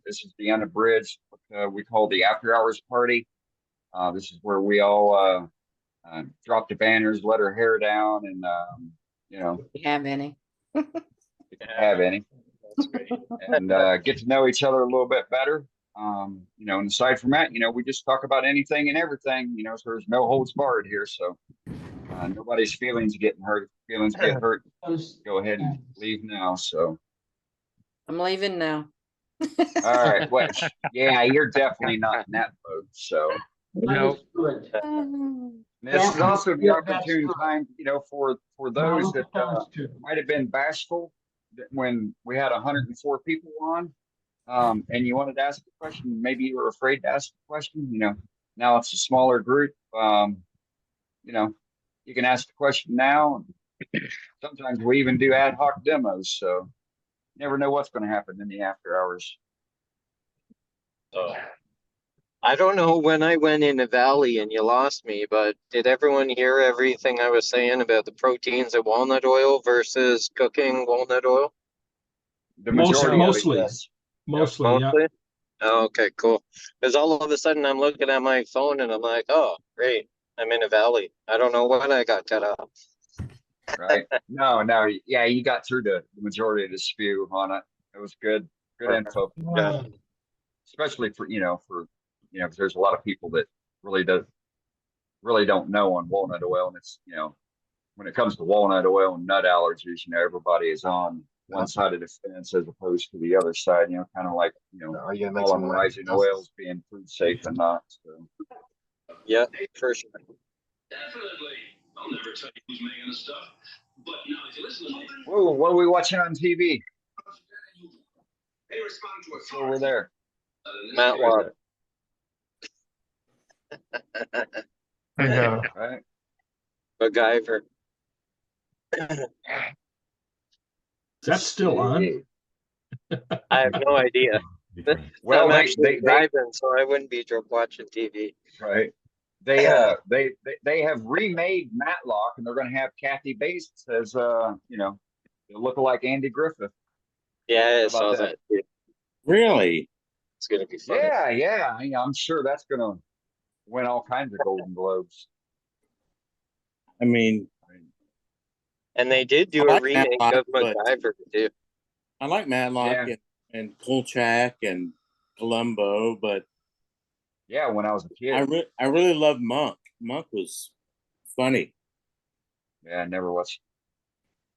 This is the unabridged, we call the after hours party. This is where we all drop the banners, let our hair down, and you know, If you have any. if you have any, That's great. and get to know each other a little bit better. And aside from that, we just talk about anything and everything. So there's no holds barred here. So nobody's feelings getting hurt. If feelings get hurt, go ahead and leave now. So. I'm leaving now. All right. Well, yeah, you're definitely not in that boat. So No. this is also the opportune time, for those that might have been bashful when we had 104 people on, and you wanted to ask a question. Maybe you were afraid to ask a question. Now it's a smaller group. You can ask the question now. Sometimes we even do ad hoc demos. So never know what's going to happen in the after hours. I don't know when I went in the valley and you lost me, but did everyone hear everything I was saying about the proteins of walnut oil versus cooking walnut oil? The majority Mostly. of it, yes. Mostly, yeah. Oh, okay, cool. Because all of a sudden I'm looking at my phone and I'm like, oh, great, I'm in a valley. I don't know when I got cut off. Right. No, yeah, you got through the majority of the spew on it. It was good info. Yeah. Especially for 'cause there's a lot of people that really don't know on walnut oil, and it's when it comes to walnut oil and nut allergies, everybody is on one side of the fence as opposed to the other side. Kind of like Are you gonna make some polymerizing oils being food safe and not. So. Yeah, for sure. Definitely. I'll never tell you who's making the stuff. But now if you listen to me. Whoa, what are we watching on TV? They respond to What's over there? Matlock. Yeah. Right. MacGyver. Is that still on? I have no idea. Well, I'm actually driving, so I wouldn't be watching TV. right. They have remade Matlock, and they're going to have Kathy Bates as look like Andy Griffith. Yeah, I How saw about that. Really? It's gonna be fun. Yeah. I'm sure that's going to win all kinds of Golden Globes. I mean, And they did do I a like remake Matlock, of but- MacGyver too. I like Matlock and Kolchak and Columbo, but Yeah, when I was a kid. I really loved Monk. Monk was funny. Yeah, I never watched.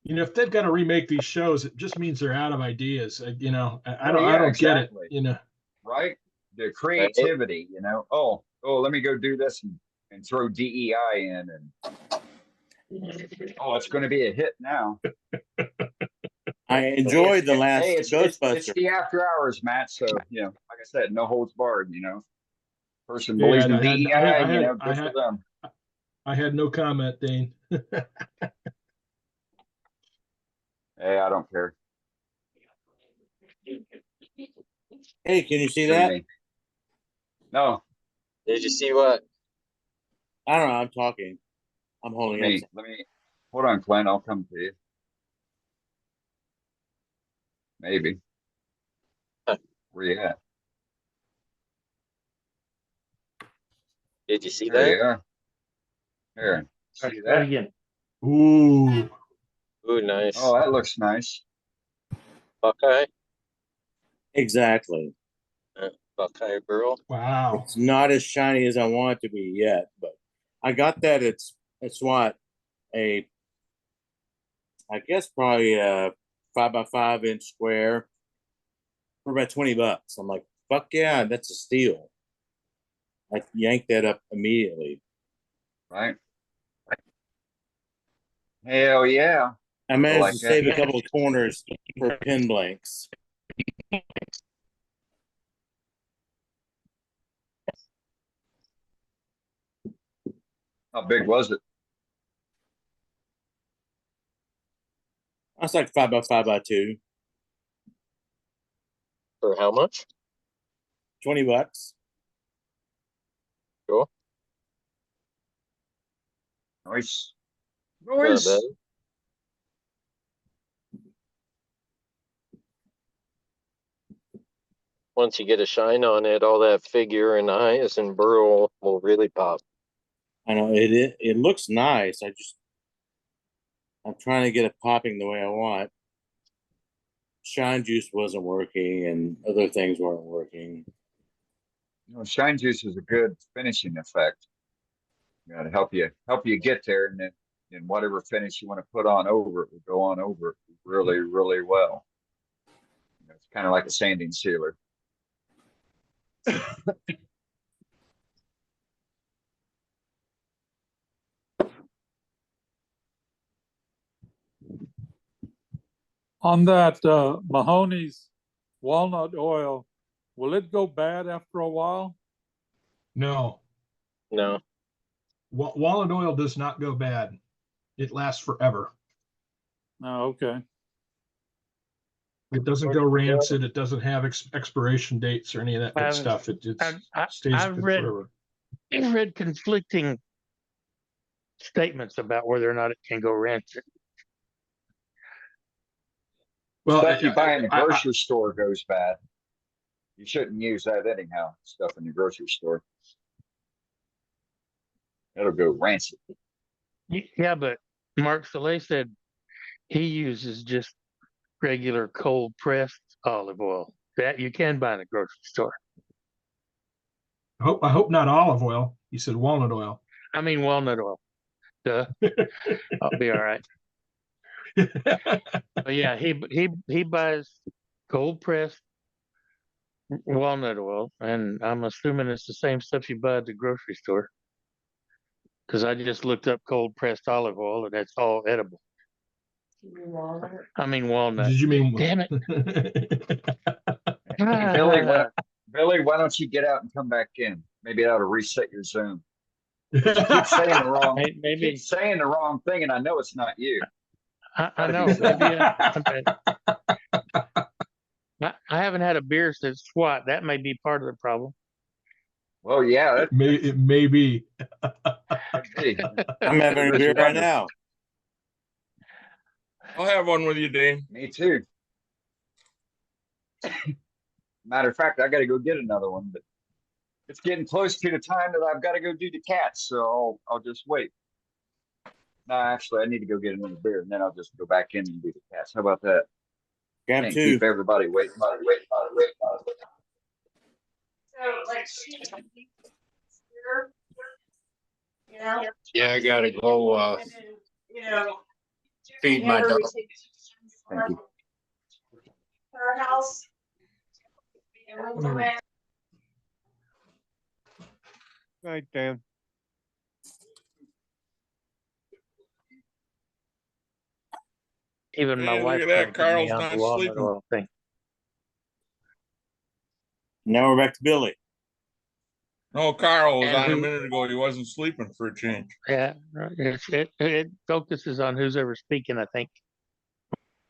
If they've got to remake these shows, it just means they're out of ideas. I Well, don't exactly. get it. Right? The creativity, Oh, let me go do this and throw DEI in, and it's going to be a hit now. I enjoyed the last Ghostbusters. It's the after hours, Matt. So like I said, no holds barred. Person Yeah, believes in I had- DEI, I had- good for them. I had no comment, Dane. Hey, I don't care. Hey, can you see Sue that? me. No, Did you see what? I don't know. I'm talking. I'm holding up. let me hold on, Clint. I'll come to you. Maybe. Where you at? Did you see There that? you are. Here. See that? again. Ooh. Ooh, nice. Oh, that looks nice. Buckeye. Exactly. Buckeye Burl. Wow. It's not as shiny as I want it to be yet, but I got that. It's what I guess probably a 5x5 inch square for about $20. I'm like, fuck yeah, that's a steal. I yanked that up immediately. Right? Hell yeah. I managed like to that. save a couple of corners for pin blanks. How big was it? That's like 5x5x2. For how much? $20. Cool. Nice. Not bad. once you get a shine on it, all that figure and eyes and burl will really pop. I know it looks nice. I'm trying to get it popping the way I want. Shine juice wasn't working and other things weren't working. You know, shine juice is a good finishing effect. You know, to help you get there, and then whatever finish you want to put on over it will go on over it really, really well. You know, it's kind of like a sanding sealer. On that Mahoney's walnut oil, will it go bad after a while? No, No. walnut oil does not go bad. It lasts forever. No, okay. It doesn't go rancid. It doesn't have expiration dates or any of that good stuff. It stays I've good read- forever. I've read conflicting statements about whether or not it can go rancid. Well, Stuff you buy in the I- grocery store goes bad. You shouldn't use that anyhow. Stuff in the grocery store. It'll go rancid. Yeah, but Mark Soleil said he uses just regular cold pressed olive oil that you can buy in the grocery store. I hope not olive oil. You said walnut oil. I mean walnut oil. Duh. I'll be all right. But yeah, he buys cold pressed walnut oil, and I'm assuming it's the same stuff you buy at the grocery store. Because I just looked up cold pressed olive oil, and that's all edible. I mean walnut. Did you mean? Damn it. Hey, Billy, why don't you get out and come back in? Maybe that'll reset your Zoom. You keep saying the wrong, you Maybe keep saying the wrong thing, and I know it's not you. I know. Maybe I haven't had a beer since SWAT. That may be part of the problem. Well, yeah, it may be. that could be. I'm having a beer right now. I'll have one with you, Dane. Me too. Matter of fact, I got to go get another one, but it's getting close to the time that I've got to go do the cats, so I'll just wait. No, actually, I need to go get another beer, and then I'll just go back in and do the cats. How about that? Grab Can't two. keep everybody waiting. Yeah, I gotta go, feed my dog. Thank you. Her house. Night, Dan. Even my Hey, wife look at that, can't get me Carl's on not the walnut sleeping. oil thing. Now we're back to Billy. No, Carl was And on a who- minute ago. He wasn't sleeping for a change. Yeah, it focuses on who's ever speaking, I think.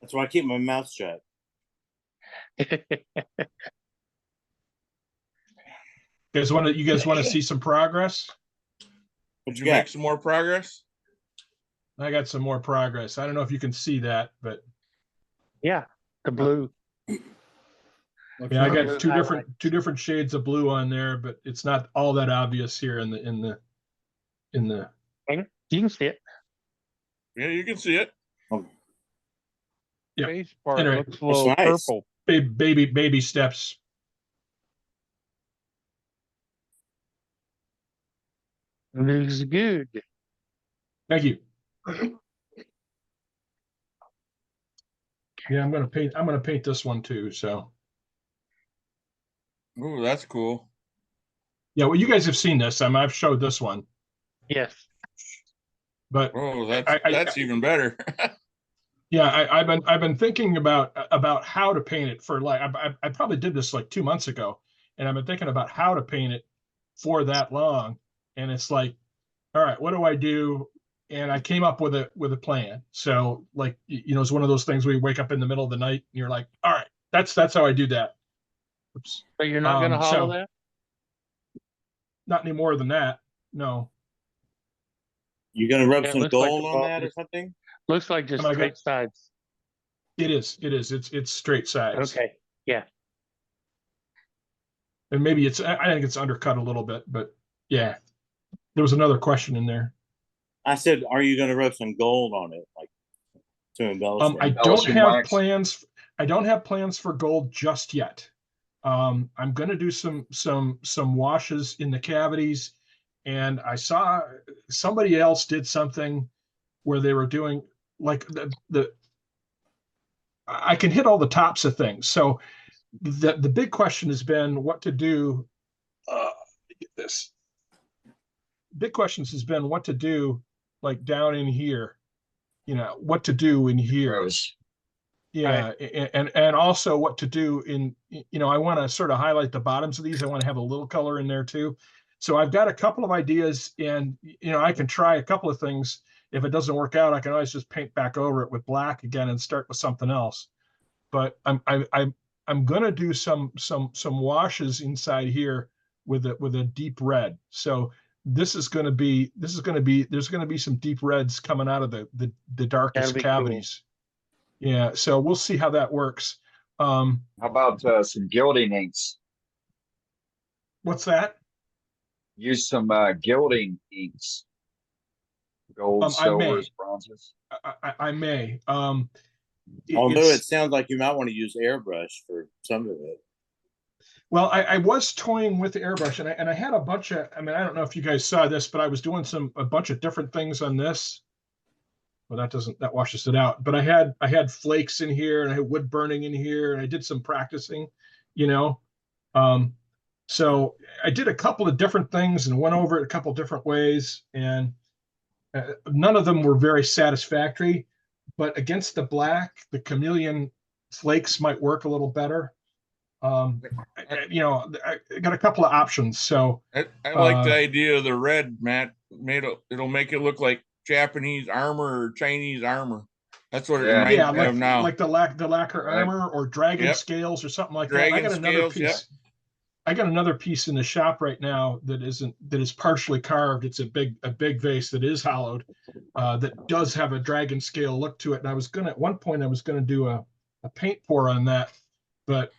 That's why I keep my mouth shut. You guys want to see some progress? What Did you you make got? some more progress? I got some more progress. I don't know if you can see that, but Yeah, the blue. yeah, I got two different shades of blue on there, but it's not all that obvious here in the. You can see it. Yeah, you can see it. Yeah. Face part Anyway, looks a little nice. purple. Baby steps. Looks good. Thank you. Yeah, I'm gonna paint this one too. So Ooh, that's cool. yeah, well, you guys have seen this. I've showed this one, Yes. but Oh, I- that's even better. yeah, I've been thinking about how to paint it for like I probably did this like 2 months ago, and I've been thinking about how to paint it for that long, and it's like, all right, what do I do? And I came up with a plan. So like it's one of those things where you wake up in the middle of the night and you're like, all right, that's how I do that. Oops. So you're not gonna hollow so- that? Not any more than that. No. You gonna rub Yeah, it some looks like gold the on ball- that or something? Looks like just Am I straight sides. It is. It's straight sides. Okay. Yeah. And maybe I think it's undercut a little bit, but yeah. There was another question in there. I said, are you going to rub some gold on it, like to embellish? I it? don't Embellishing have wax. plans. I don't have plans for gold just yet. I'm going to do some washes in the cavities, and I saw somebody else did something where they were doing like I can hit all the tops of things. So the big question has been what to do. Get this. Big questions has been what to do, like down in here. You know what to do in here. Gross. Yeah, and also what to do in, I want to sort of highlight the bottoms of these. I want to have a little color in there too. So I've got a couple of ideas, and I can try a couple of things. If it doesn't work out, I can always just paint back over it with black again and start with something else. But I'm gonna do some washes inside here with a deep red. So there's going to be some deep reds coming out of the darkest That'd be cool. cavities. Yeah, so we'll see how that works. How about some gilding inks? What's that? Use some gilding inks. Gold, I may. silvers, bronzes. I may. Although it sounds like you might want to use airbrush for some of it. Well, I was toying with the airbrush, and I had a bunch of. I mean, I don't know if you guys saw this, but I was doing a bunch of different things on this. Well, that washes it out. But I had flakes in here, and I had wood burning in here, and I did some practicing, So I did a couple of different things and went over it a couple different ways, and none of them were very satisfactory. But against the black, the chameleon flakes might work a little better. I got a couple of options. So I like the idea of the red, Matt. It'll make it look like Japanese armor or Chinese armor. That's what it reminds me of now. Like the lacquer armor or dragon scales or something like that. I got another piece. Yep. I got another piece in the shop right now that is partially carved. It's a big vase that is hollowed, that does have a dragon scale look to it. And at one point I was gonna do a paint pour on that, but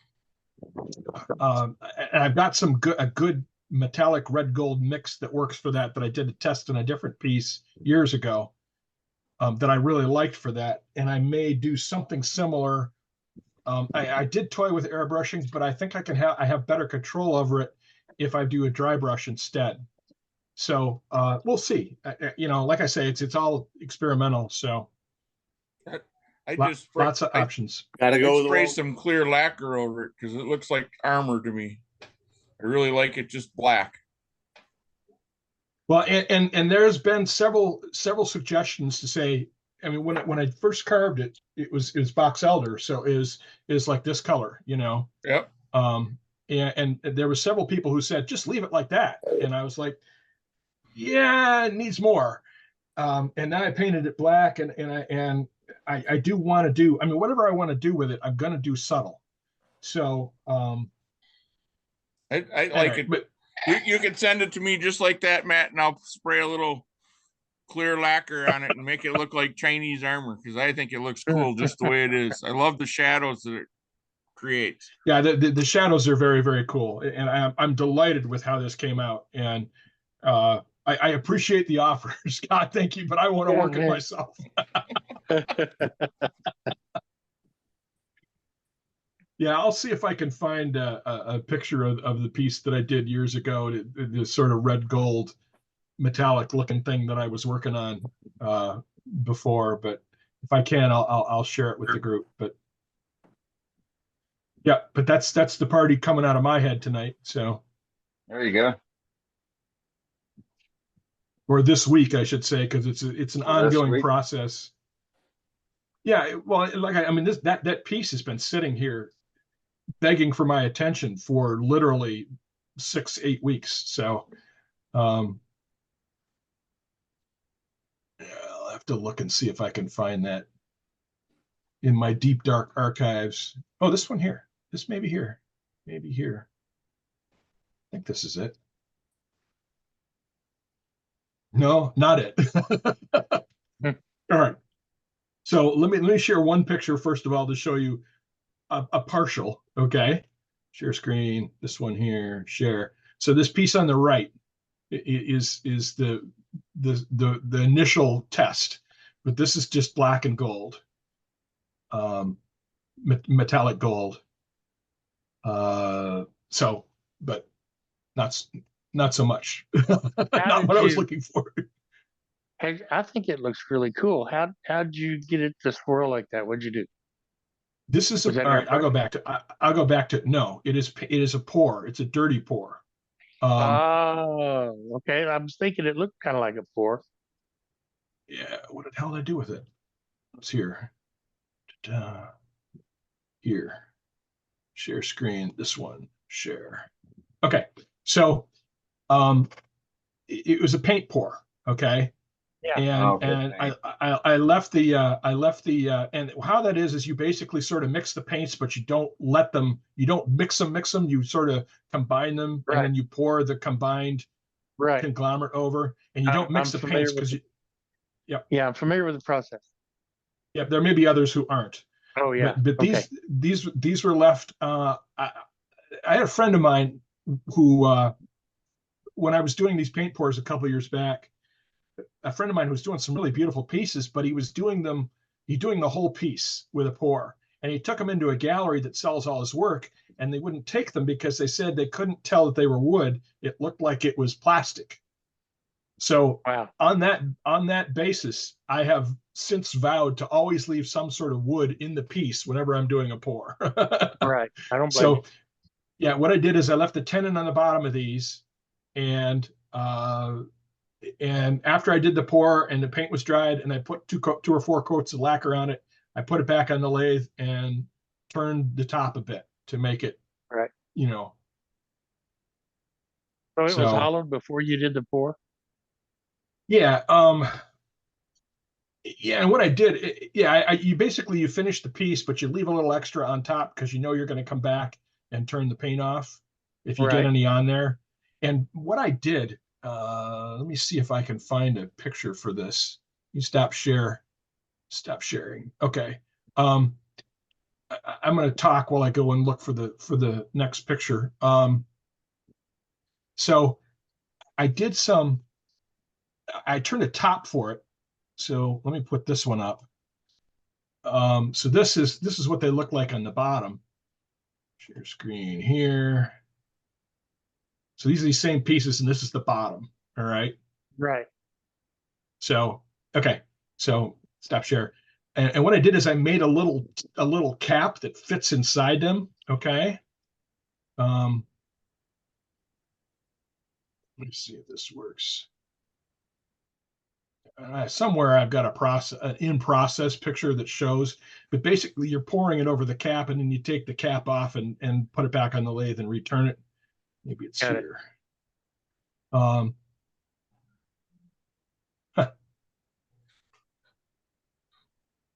and I've got a good metallic red gold mix that works for that I did a test on a different piece years ago, that I really liked for that, and I may do something similar. I did toy with airbrushing, but I think I have better control over it if I do a dry brush instead. So we'll see. Like I say, it's all experimental. So lots of options. Gotta go spray some clear lacquer over it because it looks like armor to me. I really like it just black. Well, and there's been several suggestions to say. I mean, when I first carved it, it was box elder, so it was like this color, Yep. And there were several people who said just leave it like that, and I was like, yeah, it needs more. And now I painted it black, and I do want to do. I mean, whatever I want to do with it, I'm going to do subtle. So I like it, but you can send it to me just like that, Matt, and I'll spray a little clear lacquer on it and make it look like Chinese armor because I think it looks cool just the way it is. I love the shadows that it creates. Yeah, the shadows are very, very cool, and I'm delighted with how this came out. And I appreciate the offer, Scott. Thank you, but I want to work it myself. Yeah, I'll see if I can find a picture of the piece that I did years ago, the sort of red gold metallic looking thing that I was working on before. But if I can, I'll share it with the group. But yeah, but that's the party coming out of my head tonight. So there you go. Or this week, I should say, because it's an ongoing process. Yeah, well, I mean, that piece has been sitting here begging for my attention for literally 6-8 weeks. So I'll have to look and see if I can find that in my deep dark archives. Oh, this one here. This may be here. Maybe here. I think this is it. No, not it. All right. So let me share one picture first of all to show you a partial. Okay. Share screen, this one here, share. So this piece on the right is the initial test, but this is just black and gold, metallic gold. So, but not so much. Not what I was looking for. I think it looks really cool. How'd you get it to swirl like that? What'd you do? This is Was that all right. I'll airbrush? go back to. I'll go back to. No, it is a pour. It's a dirty pour. Oh, okay. I was thinking it looked kind of like a pour. Yeah. What the hell did I do with it? It's here. Here. Share screen. This one. Share. Okay. So, it was a paint pour. Okay. Yeah. And I left the and how that is you basically sort of mix the paints, but you don't mix them. You sort of combine them, Right. and then you pour the combined Right. conglomerate over, and you don't mix I'm the familiar paints because with you. Yeah, I'm familiar with the process. Yeah, there may be others who aren't. Oh yeah. But Okay. these were left. I had a friend of mine who, when I was doing these paint pours a couple of years back, a friend of mine who was doing some really beautiful pieces, but he was doing the whole piece with a pour, and he took them into a gallery that sells all his work, and they wouldn't take them because they said they couldn't tell that they were wood. It looked like it was plastic. So Wow. on that basis, I have since vowed to always leave some sort of wood in the piece whenever I'm doing a pour. Right. I don't blame So you. yeah, what I did is I left a tenon on the bottom of these, and after I did the pour and the paint was dried, and I put two or four coats of lacquer on it, I put it back on the lathe and turned the top a bit to make it, Right. So it was hollowed before you did the pour? Yeah. Yeah. And what I did, you basically finish the piece, but you leave a little extra on top because you're going to come back and turn the paint off if you get any on there. And what I did, let me see if I can find a picture for this. You stop sharing. Okay. I'm going to talk while I go and look for the next picture. So I turned a top for it. So let me put this one up. So this is what they look like on the bottom. Share screen here. So these are these same pieces, and this is the bottom. All right. Right. So okay. So stop share. And what I did is I made a little cap that fits inside them. Okay. Let me see if this works. Somewhere I've got an in-process picture that shows, but basically you're pouring it over the cap, and then you take the cap off and put it back on the lathe and return it. Maybe it's here.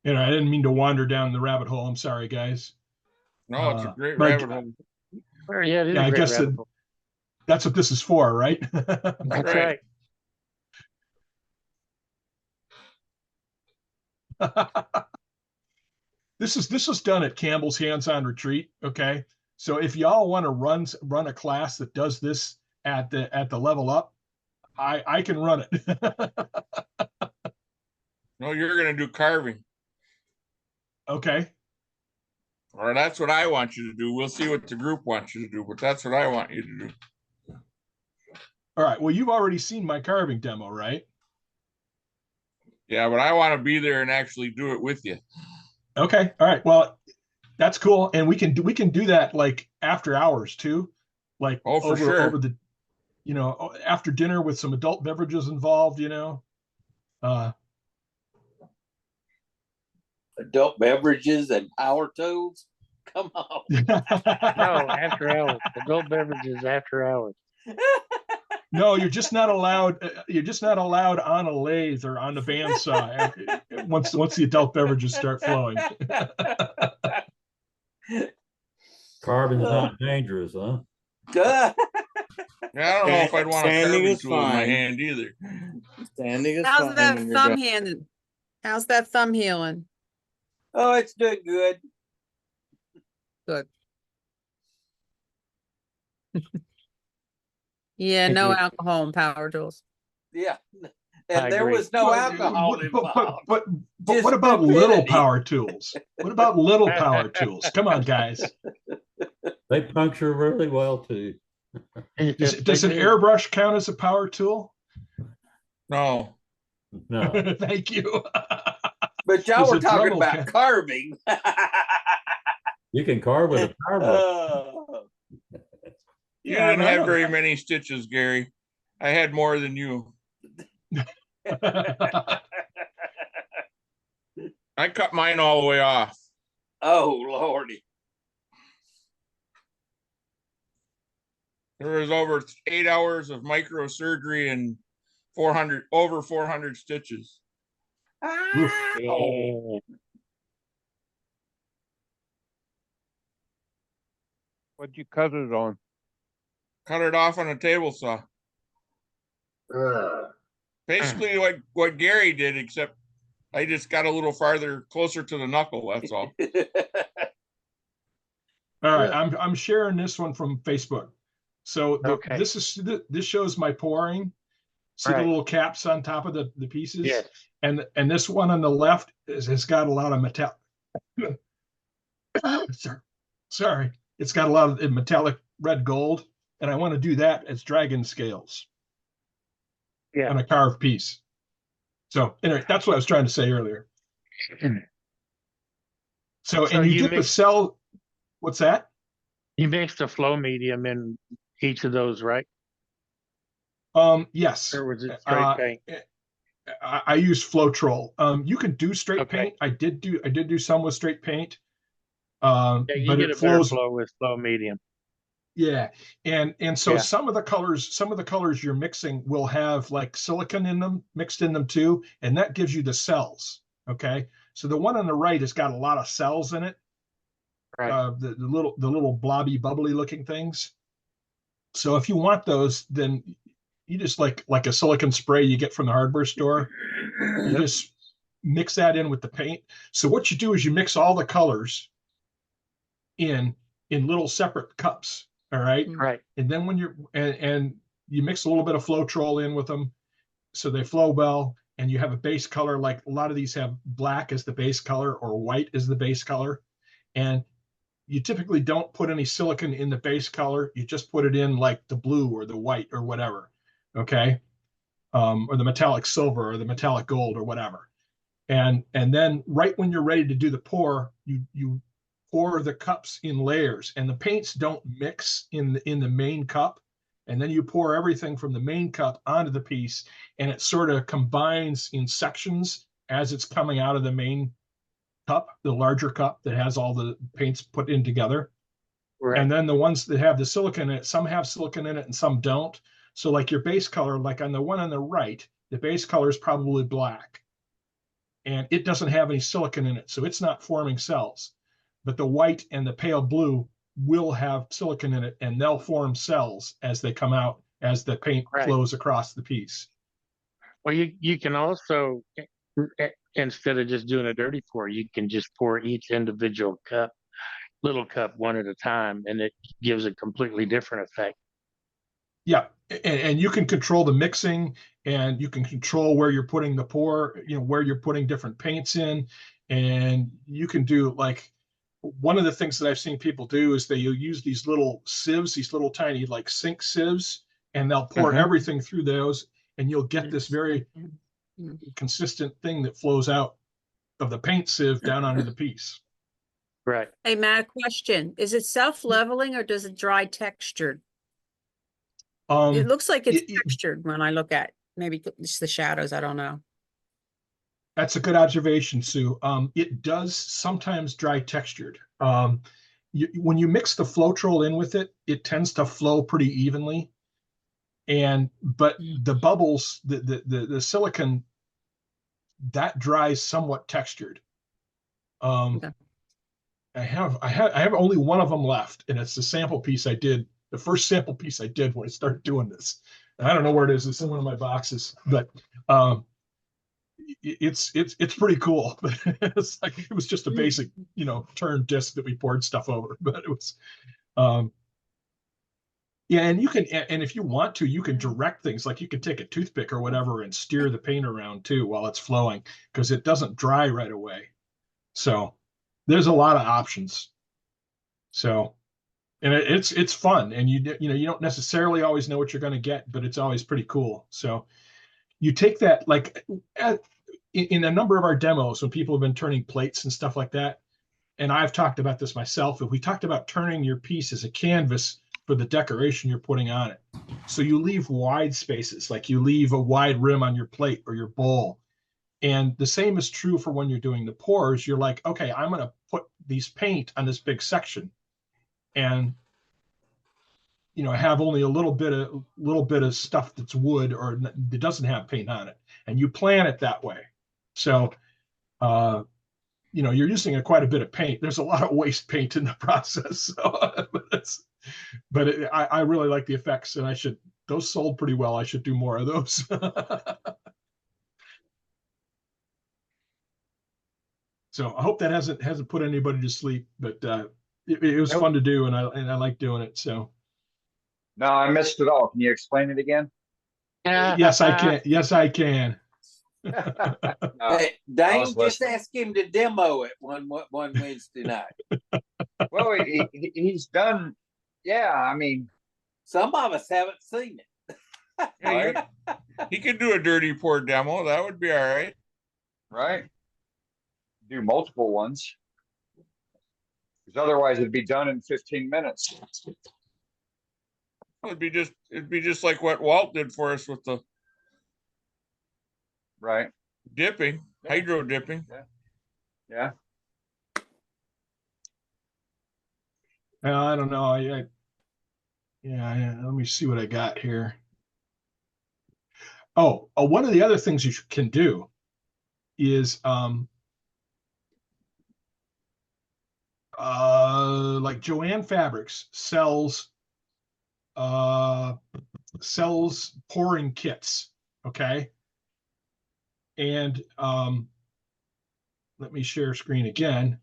I didn't mean to wander down the rabbit hole. I'm sorry, guys. No, it's a great rabbit hole. Yeah, it is I guess hole. That's what this is for, right? That's right. This was done at Campbell's Hands-On Retreat. Okay, so if y'all want to run a class that does this at the level up, I can run it. No, you're gonna do carving. Okay. Or that's what I want you to do. We'll see what the group wants you to do, but that's what I want you to do. All right. Well, you've already seen my carving demo, right? Yeah, but I want to be there and actually do it with you. Okay. All right. Well, that's cool, and we can do that like after hours too, like for sure. over the, after dinner with some adult beverages involved. Adult beverages and power tools. Come on. No, after hours. Adult beverages after hours. No, you're just not allowed. You're just not allowed on a lathe or on the bandsaw once the adult beverages start flowing. Carving's not dangerous, huh? Yeah, I don't know if I'd want a carving tool in my fine. hand either. Standing is How's fine that when you're thumb done. healing? How's that thumb healing? Oh, it's doing good. Good. Yeah, Thank no you. alcohol in power tools. Yeah. I And there agree. was no But- alcohol involved. But Just what about little stupidity. power tools? What about little power tools? Come on, guys. They puncture really well too. Yes, Does they an do. airbrush count as a power tool? No, No, Thank you. But y'all Does were a talking Dremel about count? carving. you can carve with a power brush. you Yeah, didn't but I have don't- very many stitches, Gary. I had more than you. I cut mine all the way off. Oh, Lordy. There was over 8 hours of microsurgery and over 400 stitches. Oh, What'd you cut it on? Cut it off on a table saw. Basically like what Gary did, except I just got a little farther closer to the knuckle, that's all. All right, I'm sharing this one from Facebook. So Okay. this shows my pouring. See the Right. little caps on top of the pieces? yes. And this one on the left has got a lot of metal. Sorry, it's got a lot of metallic red gold, and I want to do that as dragon scales Yeah. on a carved piece. So anyway, that's what I was trying to say earlier. So So and you you get the mix- cell. What's that? You mixed a flow medium in each of those, right? Yes. Or was it straight paint? I use Floetrol. You can do straight Okay. paint. I did do some with straight paint. Yeah, you But get it a better flows. flow with flow medium. Yeah, and so Yeah. some of the colors you're mixing will have like silicon in them, mixed in them too, and that gives you the cells. Okay, so the one on the right has got a lot of cells in it. Right. The little blobby, bubbly looking things. So if you want those, then you just like a silicon spray you get from the hardware store. You just mix that in with the paint. So what you do is you mix all the colors in little separate cups. All right. Right. And then when you're and you mix a little bit of Floetrol in with them so they flow well, and you have a base color. Like a lot of these have black as the base color or white as the base color. And you typically don't put any silicon in the base color. You just put it in like the blue or the white or whatever. Okay. Or the metallic silver or the metallic gold or whatever. And then right when you're ready to do the pour, you pour the cups in layers, and the paints don't mix in the main cup. And then you pour everything from the main cup onto the piece, and it sort of combines in sections as it's coming out of the main cup, the larger cup that has all the paints put in together. Right. And then the ones that have the silicon in it, some have silicon in it and some don't. So like your base color, like on the one on the right, the base color is probably black. And it doesn't have any silicon in it, so it's not forming cells. But the white and the pale blue will have silicon in it, and they'll form cells as they come out, as the paint Right. flows across the piece. Well, you can also, instead of just doing a dirty pour, you can just pour each individual little cup one at a time, and it gives a completely different effect. Yeah, and you can control the mixing, and you can control where you're putting the pour, where you're putting different paints in, and you can do like one of the things that I've seen people do is they'll use these little sieves, these little tiny like sink sieves, and they'll pour everything through those, and you'll get this very consistent thing that flows out of the paint sieve down onto the piece. Right. Hey, Matt, question. Is it self-leveling or does it dry textured? It looks like it's textured when I look at maybe it's the shadows. I don't know. That's a good observation, Sue. It does sometimes dry textured. When you mix the Floetrol in with it, it tends to flow pretty evenly. But the bubbles, the silicon, that dries somewhat textured. Okay. I have only one of them left, and it's the sample piece I did. The first sample piece I did when I started doing this. And I don't know where it is. It's in one of my boxes, but it's pretty cool. It's like it was just a basic, turn disc that we poured stuff over, but it was Yeah, and you can, and if you want to, you can direct things, like you can take a toothpick or whatever and steer the paint around too while it's flowing, because it doesn't dry right away. So there's a lot of options. So, and it's fun, and you know, you don't necessarily always know what you're going to get, but it's always pretty cool. So you take that, like in a number of our demos when people have been turning plates and stuff like that, and I've talked about this myself, if we talked about turning your piece as a canvas for the decoration you're putting on it. So you leave wide spaces, like you leave a wide rim on your plate or your bowl. And the same is true for when you're doing the pours. You're like, okay, I'm going to put these paint on this big section, and you know, have only a little bit of stuff that's wood or that doesn't have paint on it, and you plan it that way. So, you know, you're using quite a bit of paint. There's a lot of waste paint in the process. So, I really like the effects, and those sold pretty well. I should do more of those. So I hope that hasn't put anybody to sleep, but it was fun to do, and I like doing it. So. No, I missed it all. Can you explain it again? Yes, I can. Yes, I can. Hey, Dane, just ask him to demo it one Wednesday night. Well, he's done. Yeah, I mean, some of us haven't seen it. Yeah, he could do a dirty pour demo. That would be all right. Right. Do multiple ones, because otherwise it'd be done in 15 minutes. It'd be just like what Walt did for us with the dipping, hydro dipping. Yeah. I don't know. Yeah. Let me see what I got here. Oh, one of the other things you can do is like Joann Fabrics sells pouring kits. Okay. And let me share screen again.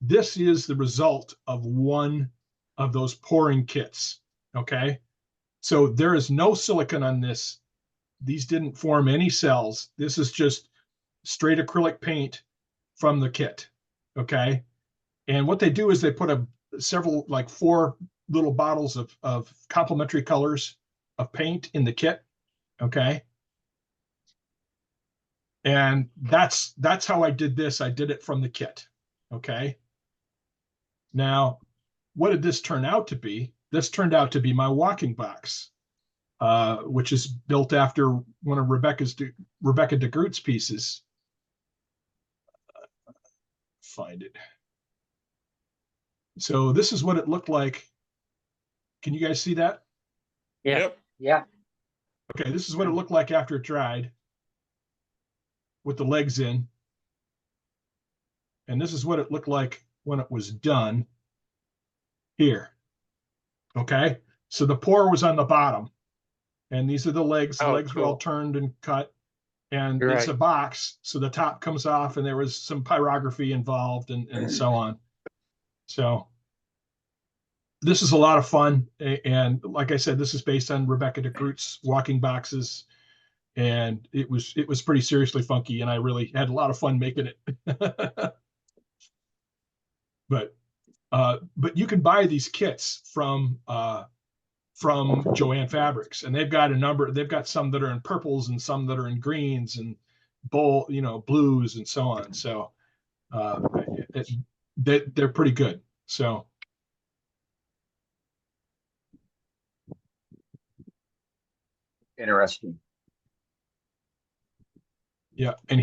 This is the result of one of those pouring kits. Okay. So there is no silicone on this. These didn't form any cells. This is just straight acrylic paint from the kit. Okay. And what they do is they put like 4 little bottles of complementary colors of paint in the kit. Okay. And that's how I did this. I did it from the kit. Okay. Now, what did this turn out to be? This turned out to be my walking box, which is built after one of Rebecca DeGroot's pieces. Find it. So this is what it looked like. Can you guys see that? Yep. Yeah. Okay, this is what it looked like after it dried, with the legs in. And this is what it looked like when it was done here. Okay, so the pour was on the bottom, and these are the legs. The legs were all turned and cut, and it's a box, so the top comes off, and there was some pyrography involved, and so on. So this is a lot of fun, and like I said, this is based on Rebecca DeGroot's walking boxes, and it was pretty seriously funky, and I really had a lot of fun making it. But you can buy these kits from Joann Fabrics, and they've got some that are in purples and some that are in greens and blues and so on. So they're pretty good. So interesting. Yeah, and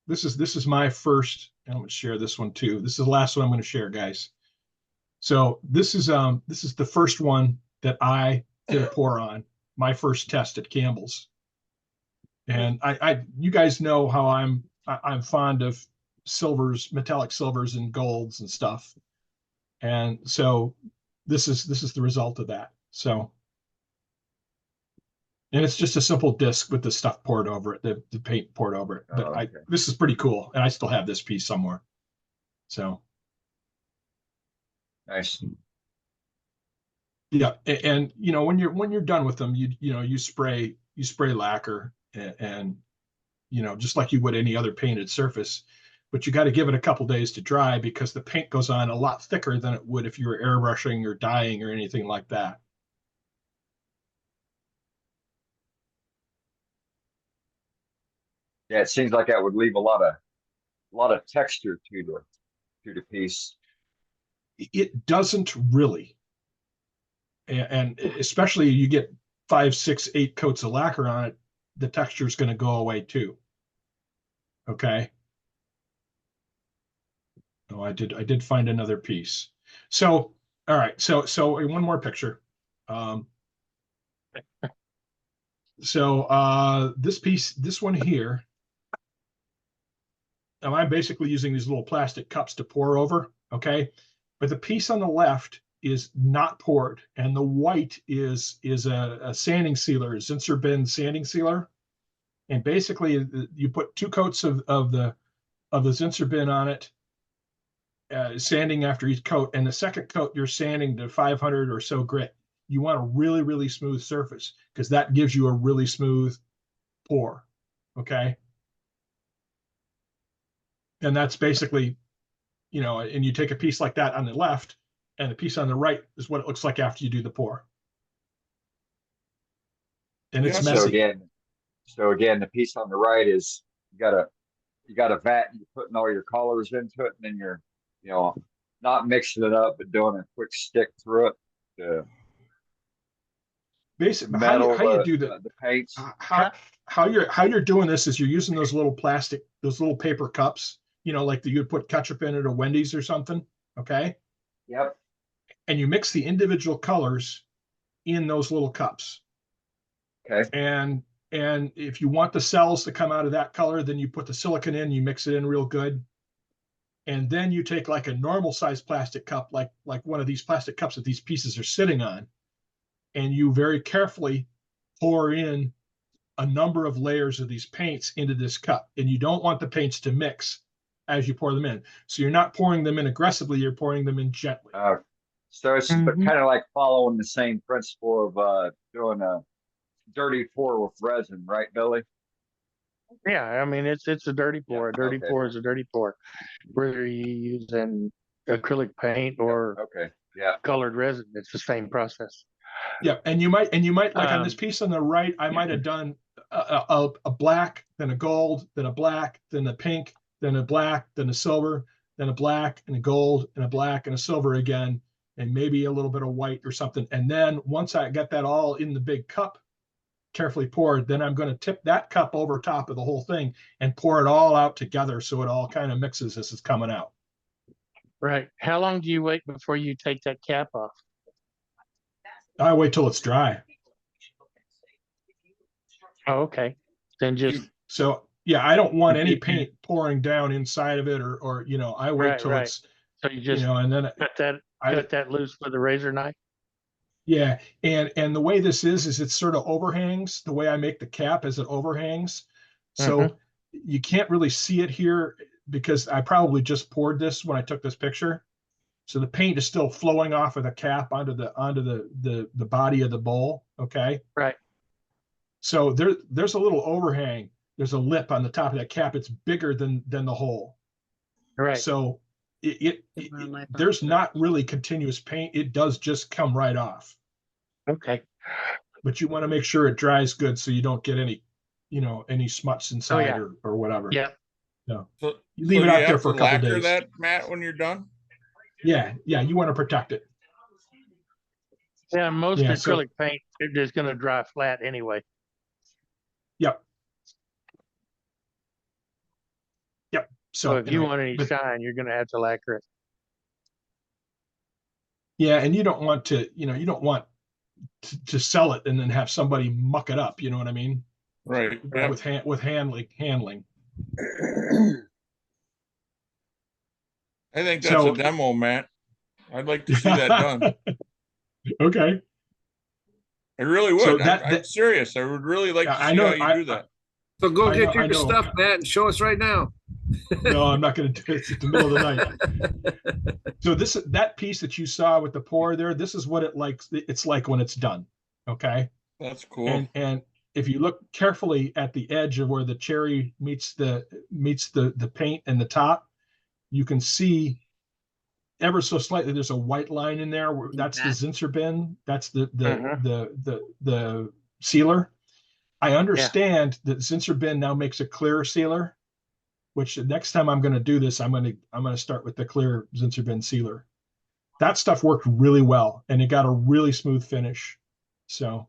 this is my first. I'm going to share this one too. This is the last one I'm going to share, guys. So this is the first one that I did a pour on, my first test at Campbell's. And you guys know how I'm fond of silvers, metallic silvers and golds and stuff. And so this is the result of that. So, and it's just a simple disc with the stuff poured over it, the paint poured over it. But this is pretty cool, and I still have this piece somewhere. So nice. Yeah, and you know, when you're done with them, you spray lacquer and you know, just like you would any other painted surface. But you got to give it a couple days to dry because the paint goes on a lot thicker than it would if you were airbrushing or dyeing or anything like that. Yeah, it seems like that would leave a lot of texture to the piece. It doesn't really. And especially you get 5, 6, 8 coats of lacquer on it, the texture is going to go away too. Okay. Oh, I did find another piece. So, all right. So one more picture. This piece, this one here. Now I'm basically using these little plastic cups to pour over. Okay. But the piece on the left is not poured, and the white is a sanding sealer, a Zinsser-Benz sanding sealer. And basically you put 2 coats of the Zinsser-Benz on it, sanding after each coat, and the second coat you're sanding to 500 or so grit. You want a really, really smooth surface because that gives you a really smooth pour. Okay. And that's basically, you know, and you take a piece like that on the left, and the piece on the right is what it looks like after you do the pour. And it's messy. So again, the piece on the right is you got a vat, and you're putting all your colors into it, and then you're, you know, not mixing it up, but doing a quick stick through it. Basically, metal, how you do the paints. How you're doing this is you're using those little paper cups, you know, like you'd put ketchup in at a Wendy's or something. Okay. Yep. And you mix the individual colors in those little cups. Okay. And if you want the cells to come out of that color, then you put the silicone in, you mix it in real good. And then you take like a normal size plastic cup, like one of these plastic cups that these pieces are sitting on, and you very carefully pour in a number of layers of these paints into this cup. And you don't want the paints to mix as you pour them in. So you're not pouring them in aggressively, you're pouring them in gently. So it's kind of like following the same principle of doing a dirty pour with resin, right, Billy? Yeah, I mean it's a dirty pour. A dirty pour is a dirty pour. Whether you're using acrylic paint or colored resin, it's the same process. Yeah, and you might like on this piece on the right, I might have done a black, then a gold, then a black, then a pink, then a black, then a silver, then a black and a gold and a black and a silver again, and maybe a little bit of white or something. And then once I get that all in the big cup, carefully poured, then I'm going to tip that cup over top of the whole thing and pour it all out together so it all kind of mixes as it's coming out. Right. How long do you wait before you take that cap off? I wait till it's dry. Oh, okay. Then just so yeah, I don't want any paint pouring down inside of it, or you know, I wait till it's. So you just, you know, and then cut that loose with a razor knife. Yeah, and the way this is it sort of overhangs. The way I make the cap is it overhangs, so you can't really see it here because I probably just poured this when I took this picture. So the paint is still flowing off of the cap onto the body of the bowl. Okay. Right. So there's a little overhang. There's a lip on the top of that cap. It's bigger than the hole. Right. So there's not really continuous paint. It does just come right off. Okay. But you want to make sure it dries good so you don't get any, you know, any smuts inside or whatever. Yeah. No. So you leave it out there for a couple days. That, Matt, when you're done. Yeah, you want to protect it. Yeah, most acrylic paint is just going to dry flat anyway. Yep. So if you want any shine, you're going to have to lacquer it. Yeah, and you don't want to, you know, you don't want to sell it and then have somebody muck it up. You know what I mean? Right. Yep. With handling. I think that's a demo, Matt. I'd like to see that done. Okay. I really would. So I'm serious. I would really like to see how you do that. So go get your stuff, Matt, and show us right now. No, I'm not going to do it. It's the middle of the night. So that piece that you saw with the pour there, this is what it's like when it's done. Okay. That's cool. And if you look carefully at the edge of where the cherry meets the paint and the top, you can see ever so slightly there's a white line in there. That's the Zinsser That's the sealer. I understand that Zinsser now makes a clear sealer, which next time I'm going to do this, I'm going to start with the clear Zinsser sealer. That stuff worked really well, and it got a really smooth finish. So,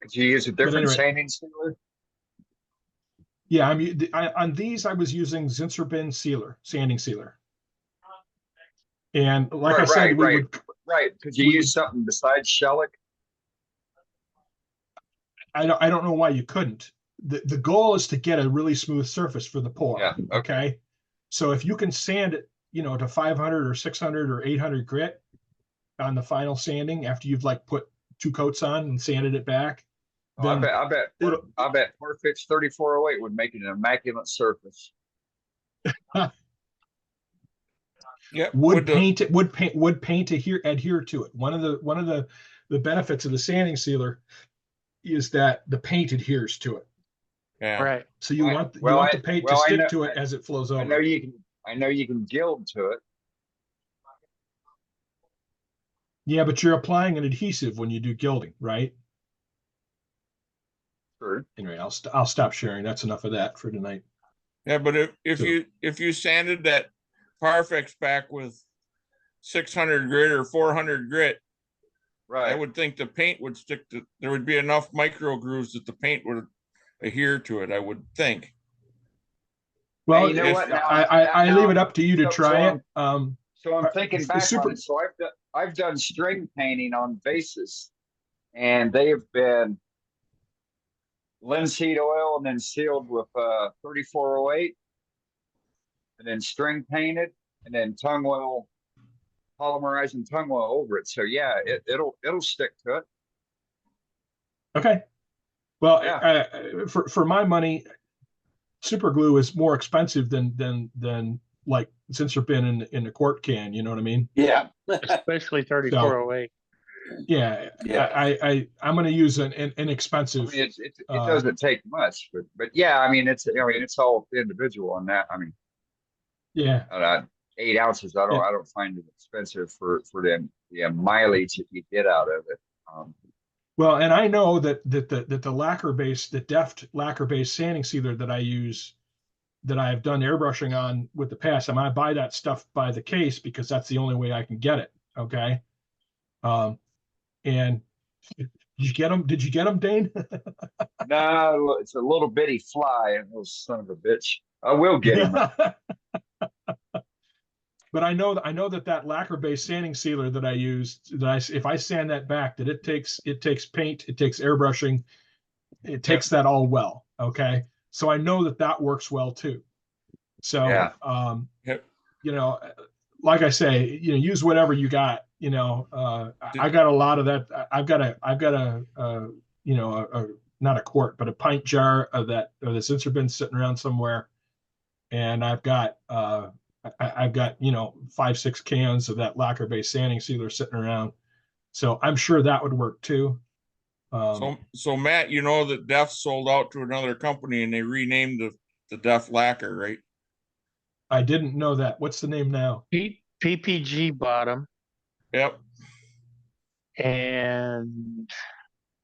could you use a different sanding sealer? Yeah, on these I was using Zinsser sanding sealer, and like I said, Could you use something besides shellac? I don't know why you couldn't. The goal is to get a really smooth surface for the pour. Yeah. Okay. So if you can sand it, to 500 or 600 or 800 grit on the final sanding after you've put 2 coats on and sanded it back. I bet Perfect 3408 would make it an immaculate surface. Yeah. Would paint adhere to it. One of the benefits of the sanding sealer is that the paint adheres to it. Yeah. Right. So you want the paint to stick to it as it flows over. I know you can gild to it. Yeah, but you're applying an adhesive when you do gilding, right? Sure. Anyway, I'll stop sharing. That's enough of that for tonight. Yeah, but if you sanded that Parfex back with 600 grit or 400 grit, right, I would think the paint would stick to. There would be enough micro grooves that the paint would adhere to it. I would think. Well, you know what? I leave it up to you to try it. So I'm thinking back on it. So I've done string painting on vases, and they have been linseed oil and then sealed with 3408, and then string painted, and then tung oil, polymerizing tung oil over it. So yeah, it'll stick to it. Okay. Well, yeah. For my money, super glue is more expensive than like Zinsser in the quart can. You know what I mean? Yeah. Especially 3408. Yeah. I'm going to use an inexpensive. I mean, it doesn't take much, but yeah, I mean, it's all individual on that. I mean, yeah, 8 ounces. I don't find it expensive for the mileage that you get out of it. Well, and I know that the lacquer-based, the Deft lacquer-based sanding sealer that I use, that I've done airbrushing on with the past, I buy that stuff by the case because that's the only way I can get it. Okay. And did you get them, Dane? No, it's a little bitty fly, little son of a bitch. I will get him. But I know that lacquer-based sanding sealer that I use, if I sand that back, that it takes paint, it takes airbrushing, it takes that all well. Okay, so I know that works well too. So, like I say, use whatever you got. I got a lot of that. I've got a not a quart, but a pint jar of the Zinsser sitting around somewhere, and I've got 5-6 cans of that lacquer-based sanding sealer sitting around, so I'm sure that would work too. So Matt, that Deft sold out to another company and they renamed the Deft lacquer, right? I didn't know that. What's the name now? PPG bottom. Yep. And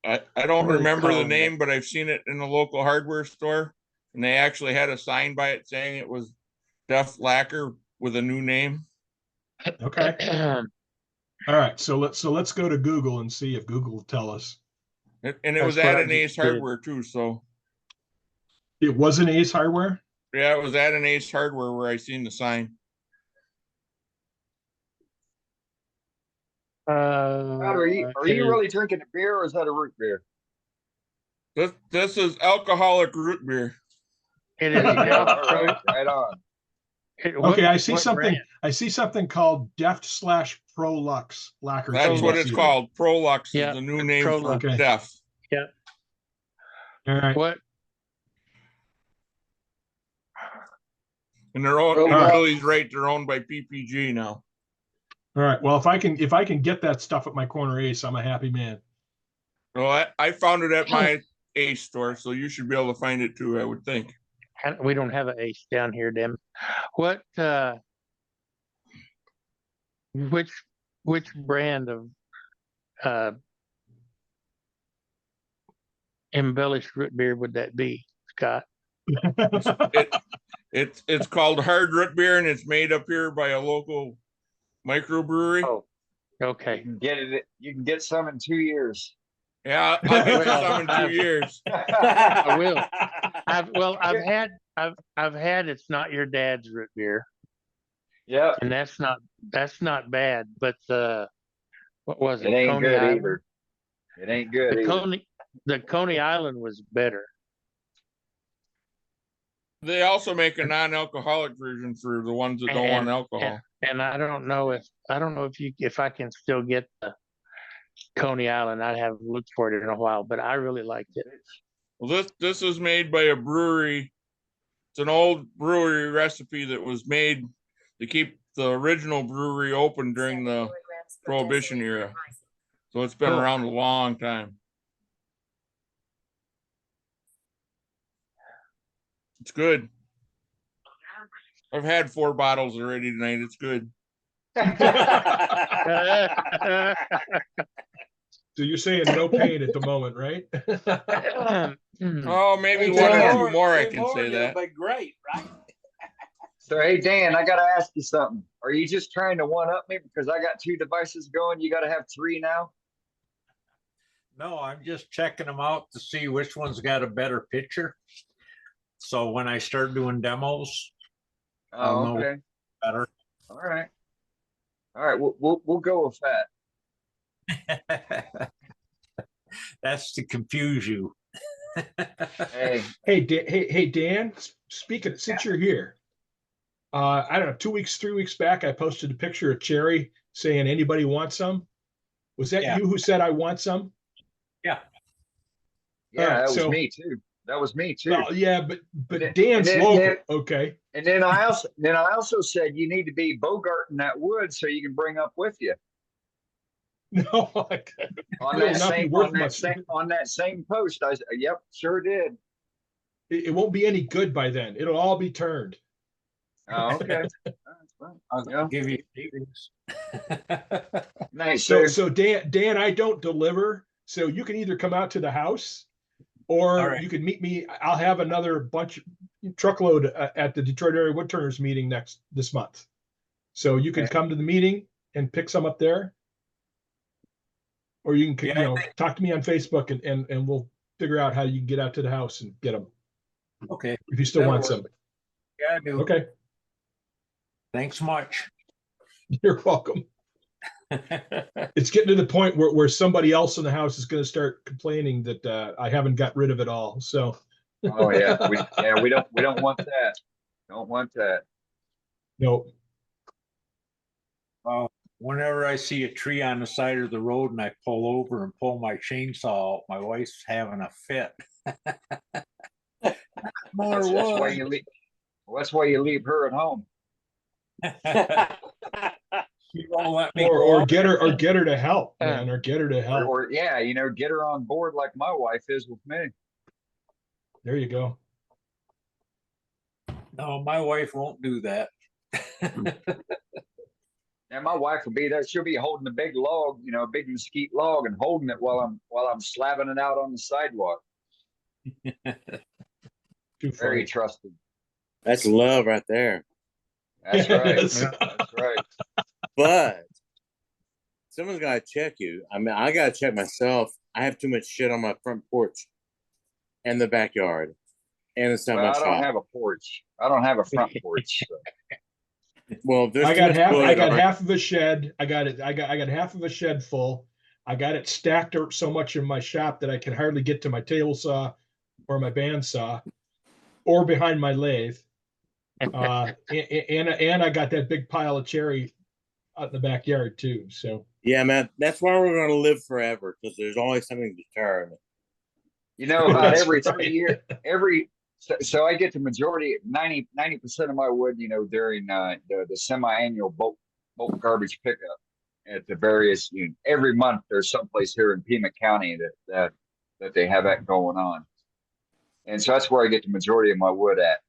I don't remember the name, but I've seen it in the local hardware store, and they actually had a sign by it saying it was Deft lacquer with a new name. Okay. All right. So let's go to Google and see if Google will tell us. And it was at an Ace Hardware too. So it was an Ace Hardware? Yeah, it was at an Ace Hardware where I seen the sign. Are you really drinking a beer, or is that a root beer? This is alcoholic root beer. It is. Right on. Okay, I see something. Brand? I see something called Deft/Prolux lacquer. That's what it's called. Prolux is the new name for Deft. Yeah. All right. What And they're owned, Billy's right, they're owned by PPG now. All right. Well, if I can get that stuff at my corner Ace, I'm a happy man. Well, I found it at my Ace store, so you should be able to find it too, I would think. We don't have an Ace down here, Dim. What, which brand of embellished root beer would that be, Scott? It's called hard root beer, and it's made up here by a local microbrewery. Oh, okay. You can get some in 2 years. Yeah, I'll get you some in 2 years. I will. I've had It's Not Your Dad's root beer. Yeah. And that's not bad, but what was it? It ain't Coney good Island? either. It ain't good either. The Coney Island was better. They also make a non-alcoholic version for the ones that don't want alcohol. And I don't know if I can still get the Coney Island. I haven't looked for it in a while, but I really liked it. Well, this is made by a brewery. It's an old brewery recipe that was made to keep the original brewery open during the Prohibition era. So it's been around a long time. It's good. I've had 4 bottles already tonight. It's good. So you're saying no pain at the moment, right? Oh, maybe one or two more. I can say that. But great, right? So, hey, Dan, I got to ask you something. Are you just trying to one-up me because I got 2 devices going? You got to have 3 now? No, I'm just checking them out to see which one's got a better picture. So when I start doing demos, I'll know okay. better. All right. We'll go with that. That's to confuse you. Hey, Dan. Speaking, since you're here, I don't know, 2 weeks, 3 weeks back, I posted a picture of Cherry saying, "Anybody want some?" Was that you who said I want some? Yeah. Yeah, that was me too. That was me too. Well, yeah, but Dan's local. Okay. And then I also said you need to be bogarting that wood so you can bring up with you. No, on that same post. I said, yep, sure did. It won't be any good by then. It'll all be turned. Oh, okay. I'll give you savings. Nice. So Dan, I don't deliver. So you can either come out to the house, or you can meet me. I'll have another truckload at the Detroit Area Woodturners meeting this month. So you can come to the meeting and pick some up there, or you can talk to me on Facebook and we'll figure out how you can get out to the house and get them. Okay. If you still want some. Yeah, I do. Okay. Thanks much. You're welcome. It's getting to the point where somebody else in the house is going to start complaining that I haven't got rid of it all. So. Oh yeah, we don't want that. Don't want that. Nope. Whenever I see a tree on the side of the road and I pull over and pull my chainsaw out, my wife's having a fit. That's why you leave. Well, that's why you leave her at home. She won't let me or get her to help, man, or get her to help. Or get her on board like my wife is with me. There you go. No, my wife won't do that. And my wife will be there. She'll be holding a big log, a big mesquite log, and holding it while I'm slabbing it out on the sidewalk. Very trusted. That's love right there. That's right. That's right. But someone's got to check you. I mean, I got to check myself. I have too much shit on my front porch and the backyard. And it's not my shop. I don't have a porch. I don't have a front porch. So. Well, I got half of a shed. I got half of a shed full. I got it stacked up so much in my shop that I can hardly get to my table saw or my bandsaw or behind my lathe. And I got that big pile of cherry out in the backyard too. So yeah, man, that's why we're going to live forever, because there's always something to turn. About every 3 years, So I get the majority, 90% of my wood, you know, during the semi-annual bulk garbage pickup at the various, you know, every month there's someplace here in Pima County that they have that going on. And so that's where I get the majority of my wood at.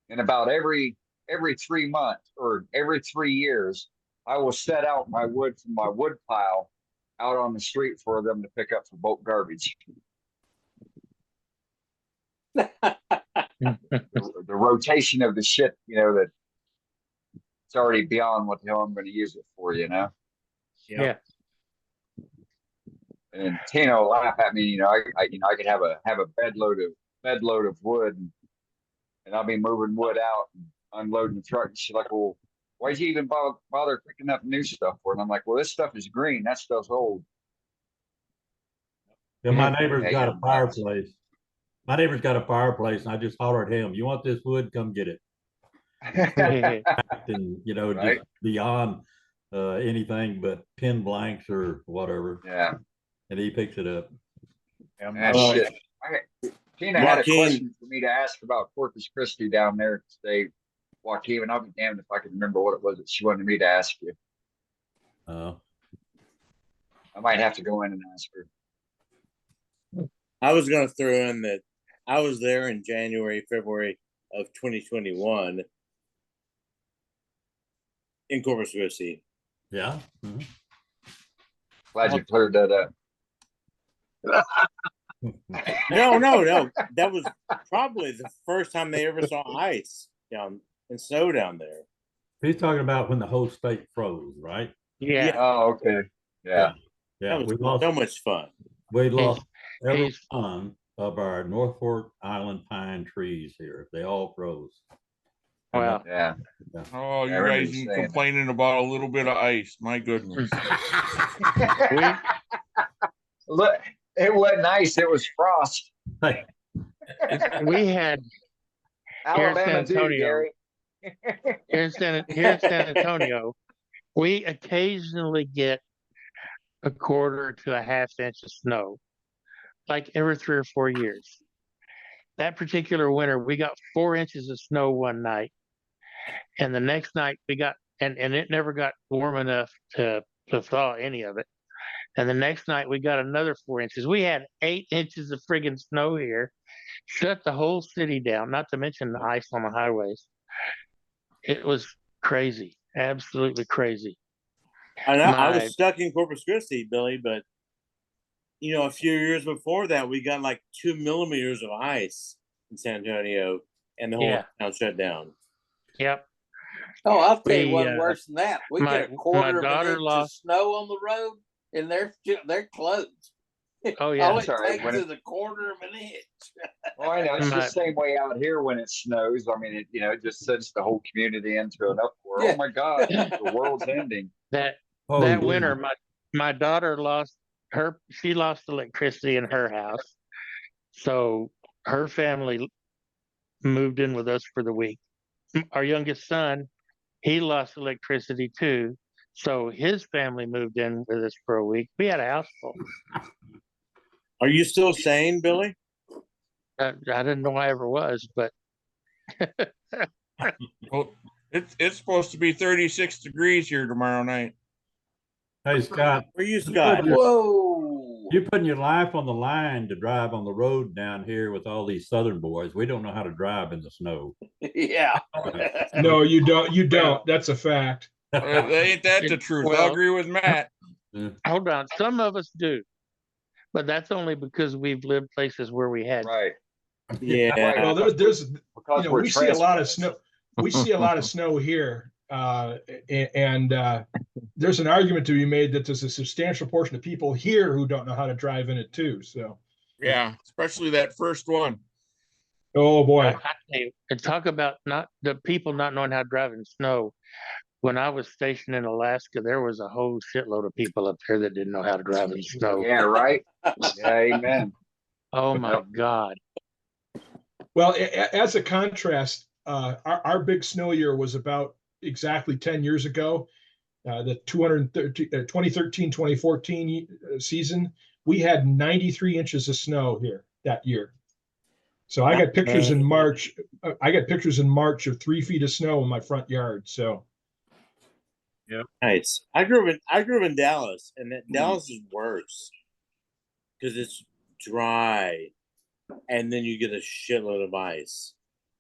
And about every 3 months or every 3 years, I will set out my wood from my wood pile out on the street for them to pick up for bulk garbage. the rotation of the shit, you know, that it's already beyond what the hell I'm going to use it for, you know? Yeah. And Tina will laugh at me, you know, I could have a bed load of wood and I'll be moving wood out and unloading the truck. And she's like, well, why'd you even bother picking up new stuff for it? And I'm like, well, this stuff is green. That stuff's old. Yeah, my neighbor's got a fireplace. My neighbor's got a fireplace, and I just holler at him, you want this wood? Come get it. And, you know, Right. just beyond anything but pin blanks or whatever. Yeah. And he picks it up. Shit. Tina had a question for me to ask about Corpus Christi down there today, Joaquin, and I'll be damned if I can remember what it was that she wanted me to ask you. I might have to go in and ask her. I was going to throw in that I was there in January, February of 2021 in Corpus Christi. Yeah. Mm-hmm. Glad you cleared that up. No. That was probably the first time they ever saw ice down and snow down there. He's talking about when the whole state froze, right? Yeah. Oh, okay. Yeah. Yeah. That was so much fun. We lost every one of our North Fork Island pine trees here. They all froze. Wow. Yeah. Oh, you guys complaining about a little bit of ice. My goodness. Look, it wasn't ice, it was frost. We had Alabama too, Gary. Here in San Antonio, we occasionally get a quarter to a half inch of snow, like every 3 or 4 years. That particular winter, we got 4 inches of snow one night, and the next night we got, and it never got warm enough to thaw any of it. And the next night we got another 4 inches. We had 8 inches of friggin' snow here, shut the whole city down, not to mention the ice on the highways. It was crazy, absolutely crazy. I was stuck in Corpus Christi, Billy, but you know, a few years before that, we got like 2 millimeters of ice in San Antonio, and the whole town shut down. Yep. Oh, I'll tell you one worse than that. We get a quarter of an inch of snow on the road, and they're closed. Oh yeah, all it takes is a quarter of an inch. Well, I know it's the same way out here when it snows. I mean, it just sends the whole community into an uproar. Yeah. Oh my God, the world's ending. That winter, my daughter lost electricity in her house, so her family moved in with us for the week. Our youngest son, he lost electricity too, so his family moved in with us for a week. We had a house full. Are you still sane, Billy? I didn't know I ever was, but well, it's supposed to be 36 degrees here tomorrow night. Hey, Scott. Where are you, Scott? Whoa. You're putting your life on the line to drive on the road down here with all these Southern boys. We don't know how to drive in the snow. Yeah. No, you don't. You don't. That's a fact. Ain't that the truth? Well, I agree with Matt. Hold on. Some of us do, but that's only because we've lived places where we had. Right. Yeah. Well, there's we see a lot of snow. We see a lot of snow here. And there's an argument to be made that there's a substantial portion of people here who don't know how to drive in it too. So yeah, especially that first one. Oh boy! And talk about not the people not knowing how to drive in snow. When I was stationed in Alaska, there was a whole shitload of people up there that didn't know how to drive in snow. Yeah, right. Yeah, amen. Oh my God. Well, as a contrast, our big snow year was about exactly 10 years ago. The 2013-2014 season, we had 93 inches of snow here that year. So I got pictures in March. I got pictures in March of 3 feet of snow in my front yard. So. Yeah. Nice. I grew up in Dallas, and Dallas is worse because it's dry, and then you get a shitload of ice.